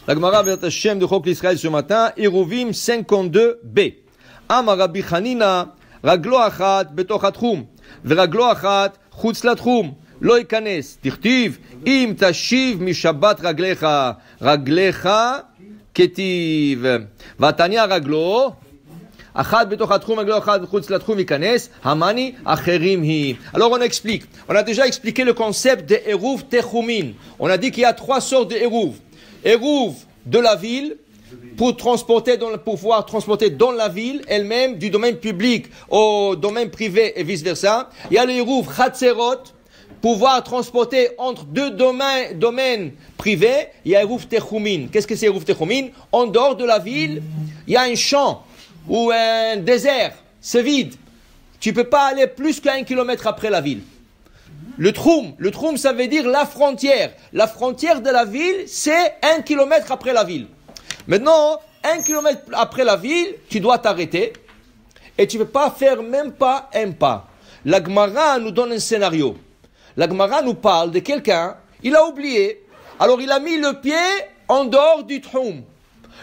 La Gemara Be'ezrat Hashem de Chok l'Israël ce matin, Eruvim 52b. Amar Rabbi Chanina, Raglo achat betoch hatchum, ורגלו אחת חוץ לתחום, לא ייכנס. תכתיב, אם תשיב משבת רגליך, רגליך כתיב. והתניא רגלו, אחת בתוך התחום, רגלו אחת חוץ לתחום ייכנס, המאני אחרים היא. Alors on explique. On a déjà expliqué le concept de Eruv Techumin. On a dit qu'il y a trois sortes de Eruv. Eruv de la ville, pour pouvoir transporter dans la ville elle-même, du domaine public au domaine privé et vice-versa. Il y a le Eruv Chatzerot, pouvoir transporter entre deux domaines privés. Il y a Eruv Techumin. Qu'est-ce que c'est Eruv Techumin? En dehors de la ville, il y a un champ ou un désert, c'est vide. Tu ne peux pas aller plus qu'1 kilomètre après la ville. Le Troum, ça veut dire la frontière. La frontière de la ville, c'est 1 kilomètre après la ville. Maintenant, 1 kilomètre après la ville, tu dois t'arrêter et tu ne peux pas faire même pas un pas. La Gemara nous donne un scénario. La Gemara nous parle de quelqu'un, il a oublié, alors il a mis le pied en dehors du Troum.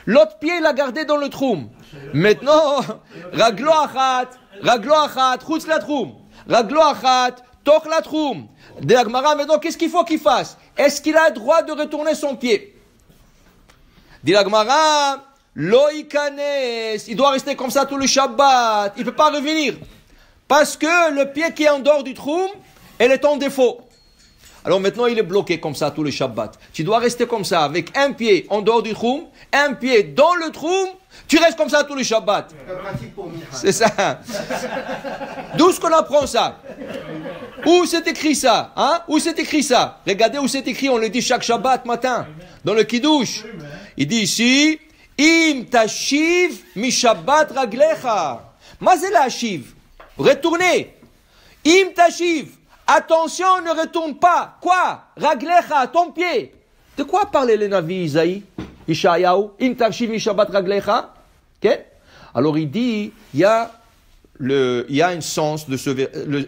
L'autre pied, il l'a gardé dans le Troum. Maintenant, Raglo achat, chutz la Troum. Raglo achat, toch la Troum. De la Gemara, maintenant, qu'est-ce qu'il faut qu'il fasse? Est-ce qu'il a le droit de retourner son pied? Dit la Gemara, lo ikanes, il doit rester comme ça tout le Shabbat, il ne peut pas revenir. Parce que le pied qui est en dehors du Troum, elle est en défaut. Alors maintenant, il est bloqué comme ça tout le Shabbat. Tu dois rester comme ça, avec un pied en dehors du Troum, un pied dans le Troum, tu restes comme ça tout le Shabbat. C'est ça. D'où est-ce qu'on apprend ça? Où c'est écrit ça? Où c'est écrit ça? Regardez où c'est écrit, on le dit chaque Shabbat matin, dans le Kiddush. Il dit ici, Im tashiv mi Shabbat raglecha. Ma c'est la shiv? Retournez. Im tashiv. Attention, ne retourne pas. Quoi? Raglecha, ton pied. De quoi parlait le Navi Isaïe? Ishayahu? Im tashiv mi Shabbat raglecha. Okay? Alors il dit, il y a un sens de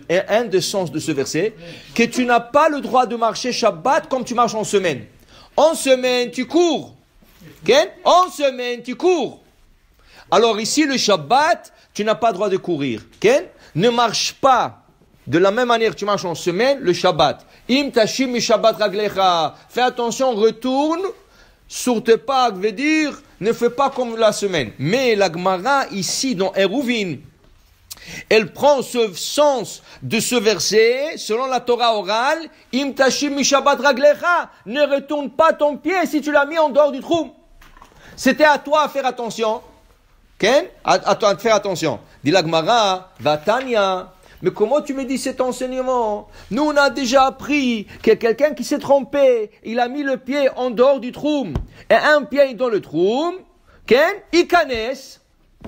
un des sens de ce verset, que tu n'as pas le droit de marcher Shabbat comme tu marches en semaine. En semaine, tu cours. Okay? En semaine, tu cours. Alors ici, le Shabbat, tu n'as pas le droit de courir. Okay? Ne marche pas de la même manière que tu marches en semaine, le Shabbat. Im tashim mi Shabbat raglecha. Fais attention, retourne sur tes pas, veut dire, ne fais pas comme la semaine. Mais la Gemara, ici, dans Eruvin, elle prend ce sens de ce verset, selon la Torah orale, Im tashim mi Shabbat raglecha, ne retourne pas ton pied si tu l'as mis en dehors du trou. C'était à toi à faire attention. Ken? À toi de faire attention. Dit la Gemara, Vatania. Mais comment tu me dis cet enseignement? Nous, on a déjà appris que quelqu'un qui s'est trompé, il a mis le pied en dehors du trou, et un pied dans le trou, Ken? Ikanes.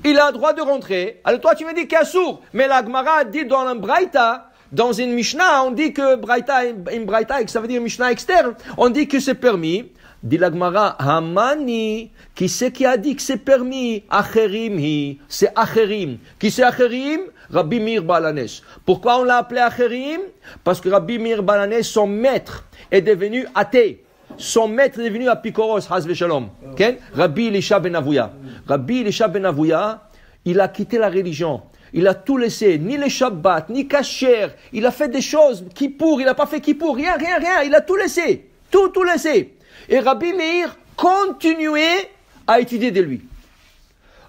Il a le droit de rentrer. Alors toi, tu me dis qu'il y a sourd. Mais la Gemara dit dans un Braïta, dans une Mishnah, on dit que Braïta, une Braïta, ça veut dire Mishnah externe, on dit que c'est permis. Dit la Gemara, Hamani, qui c'est qui a dit que c'est permis? Acherim hi, c'est Acherim. Qui c'est Acherim? Rabbi Meir Balanes. Pourquoi on l'a appelé Acherim? Parce que Rabbi Meir Balanes, son maître, est devenu athée. Son maître est devenu apikoros, Hazve Shalom. Okay? Rabbi Elisha ben Avouya. Rabbi Elisha ben Avouya, il a quitté la religion. Il a tout laissé, ni les Shabbat, ni Kasher. Il a fait des choses, Kippour, il n'a pas fait Kippour, rien. Il a tout laissé. Tout laissé. Et Rabbi Meir continuait à étudier de lui.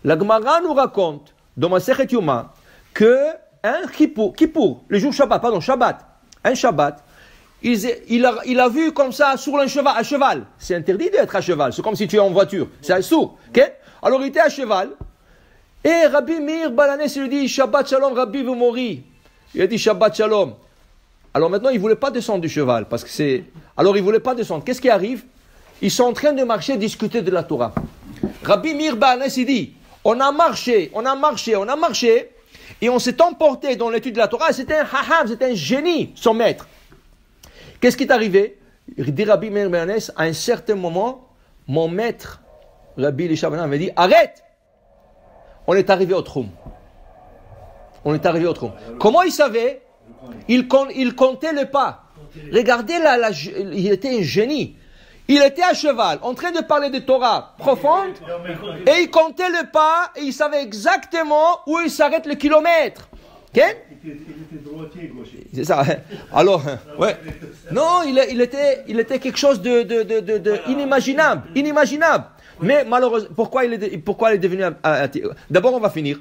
La Gemara nous raconte, dans Masechet Yoma, que un Kippour, le jour Shabbat, un Shabbat, il a vu comme ça sur un cheval. C'est interdit d'être à cheval, c'est comme si tu es en voiture, c'est un sourd. Okay? Alors il était à cheval, et Rabbi Meir Balanes lui dit, Shabbat Shalom, Rabbi vous mourir. Il a dit Shabbat Shalom. Alors maintenant, il ne voulait pas descendre du cheval, parce que c'est... Alors il ne voulait pas descendre. Qu'est-ce qui arrive? Ils sont en train de marcher, discuter de la Torah. Rabbi Meir Balanes, il dit, on a marché, et on s'est emporté dans l'étude de la Torah, c'était un haham, c'était un génie, son maître. Qu'est-ce qui est arrivé? Il dit Rabbi Meir Balanes, à un certain moment, mon maître, Rabbi Elisha ben Avouya, m'a dit, arrête! On est arrivé au Troum. Comment il savait? Il comptait le pas. Regardez, il était un génie. Il était à cheval, en train de parler de Torah profonde, et il comptait le pas, et il savait exactement où il s'arrête le kilomètre. Ok? Il était droitier, gaucher. C'est ça. Alors, ouais. Non, il était quelque chose de inimaginable. Inimaginable. Mais malheureusement, pourquoi il est devenu... D'abord, on va finir.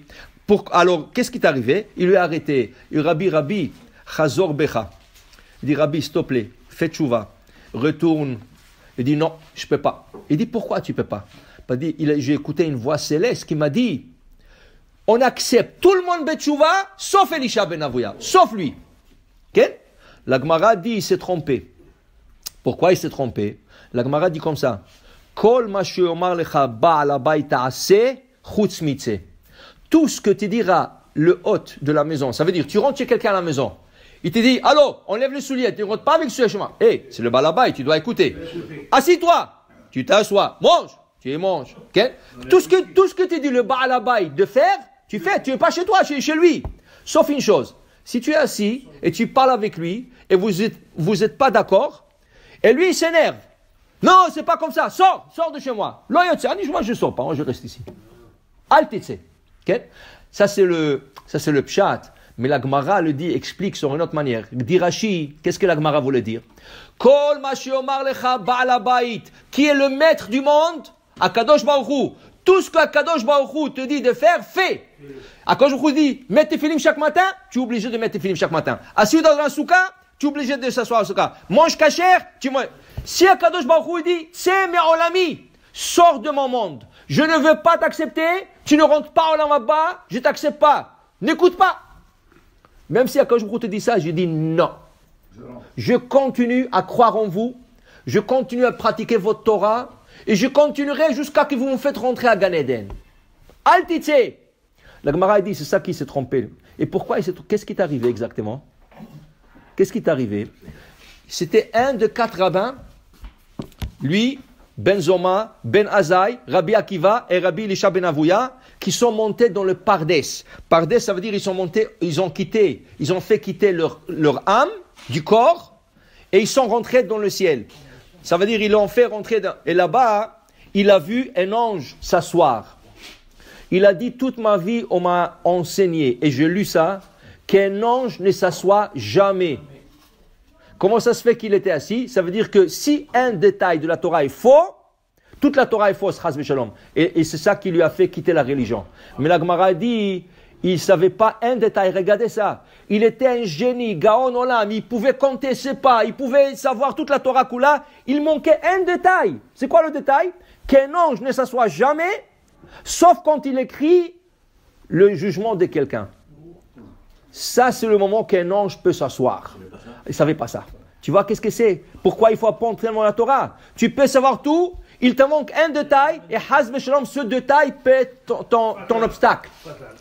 Alors, qu'est-ce qui est arrivé? Il lui a arrêté. Il dit, Rabbi, Chazor Becha. Il dit, Rabbi, s'il te plaît, fais tchouva. Retourne. Il dit, non, je ne peux pas. Il dit, pourquoi tu ne peux pas? Il dit, j'ai écouté une voix céleste qui m'a dit, on accepte tout le monde betchouva, sauf Elisha ben Avouya, sauf lui. Okay? La Gemara dit, il s'est trompé. Pourquoi il s'est trompé? La Gemara dit comme ça. Kol ma she'omar lecha ba'al habayit ta'aseh chutz mitzeh. Tout ce que te dira le hôte de la maison, ça veut dire, tu rentres chez quelqu'un à la maison, il te dit, allô, enlève les souliers, tu ne rentres pas avec ce chemin. C'est le balabay, tu dois écouter. Assis-toi, tu t'assois, mange, tu manges. Okay? Tout ce que te dit le balabay de faire, tu fais, tu n'es pas chez toi, chez lui. Sauf une chose, si tu es assis et tu parles avec lui et vous êtes pas d'accord, et lui il s'énerve. Non, c'est pas comme ça, sors de chez moi. Moi je sors pas, moi je reste ici. Altitse. Okay? Ça c'est le pshat. Mais la Gemara le dit, explique sur une autre manière. Dit Rashi, qu'est-ce que la Gemara voulait dire? Kol ma she'omar lecha ba'al habayit, qui est le maître du monde, Akadosh Baruch Hu. Tout ce qu'Akadosh Baruch Hu te dit de faire, fais. Akadosh Baruch Hu dit, mets tes films chaque matin, tu es obligé de mettre tes films chaque matin. Assis dans un souka, tu es obligé de s'asseoir au souka. Mange kasher, tu manges. Si Akadosh Baruch Hu dit, c'est mes olami, sors de mon monde. Je ne veux pas t'accepter, tu ne rentres pas au lamaba, je t'accepte pas. N'écoute pas. Même si Akadosh Baruch Hu te dit ça, je dis non. Je continue à croire en vous, je continue à pratiquer votre Torah, et je continuerai jusqu'à ce que vous me faites rentrer à Gan Eden. Altitse. La Gemara dit, c'est ça qui s'est trompé. Et pourquoi qu'est-ce qui est arrivé exactement? Qu'est-ce qui est arrivé? C'était un de 4 rabbins, lui, Ben Zoma, Ben Azai, Rabbi Akiva et Rabbi Elisha ben Avouya, qui sont montés dans le Pardes. Pardes, ça veut dire ils ont fait quitter leur âme du corps et ils sont rentrés dans le ciel. Ça veut dire ils l'ont fait rentrer et là-bas, il a vu un ange s'asseoir. Il a dit, toute ma vie, on m'a enseigné, et j'ai lu ça, qu'un ange ne s'assoit jamais. Comment ça se fait qu'il était assis? Ça veut dire que si un détail de la Torah est faux, toute la Torah est fausse, chas v'shalom. Et c'est ça qui lui a fait quitter la religion. Mais la Gemara dit, il ne savait pas un détail, regardez ça. Il était un génie, Gaon Olam, il pouvait compter ses pas, il pouvait savoir toute la Torah Kula. Il manquait un détail. C'est quoi le détail? Qu'un ange ne s'assoit jamais, sauf quand il écrit le jugement de quelqu'un. Ça, c'est le moment qu'un ange peut s'asseoir. Il ne savait pas ça. Tu vois, qu'est-ce que c'est? Pourquoi il faut apprendre tellement la Torah? Tu peux savoir tout, il te manque un détail, et Haz V'Shalom, ce détail peut être ton obstacle.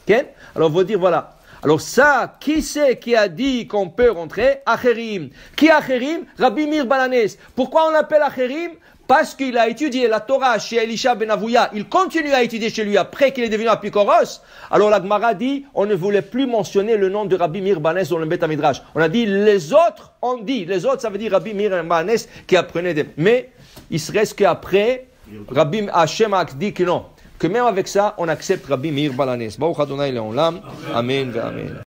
Okay? Alors, on va dire, voilà. Alors ça, qui c'est qui a dit qu'on peut rentrer? Acherim. Qui Acherim? Rabbi Meir Balanes. Pourquoi on l'appelle Acherim? Parce qu'il a étudié la Torah chez Elisha ben Avouya. Il continue à étudier chez lui après qu'il est devenu apikoros. Alors la Gemara dit, on ne voulait plus mentionner le nom de Rabbi Meir Balanes dans le Bet HaMidrash. On a dit, les autres, les autres, ça veut dire Rabbi Meir Balanes qui apprenait des... Mais il se reste qu'après, Rabbi Hashem a dit que non. Que même avec ça, on accepte Rabbi Meir Balanes. Baruch Adonai Le'olam. Amen ve Amen.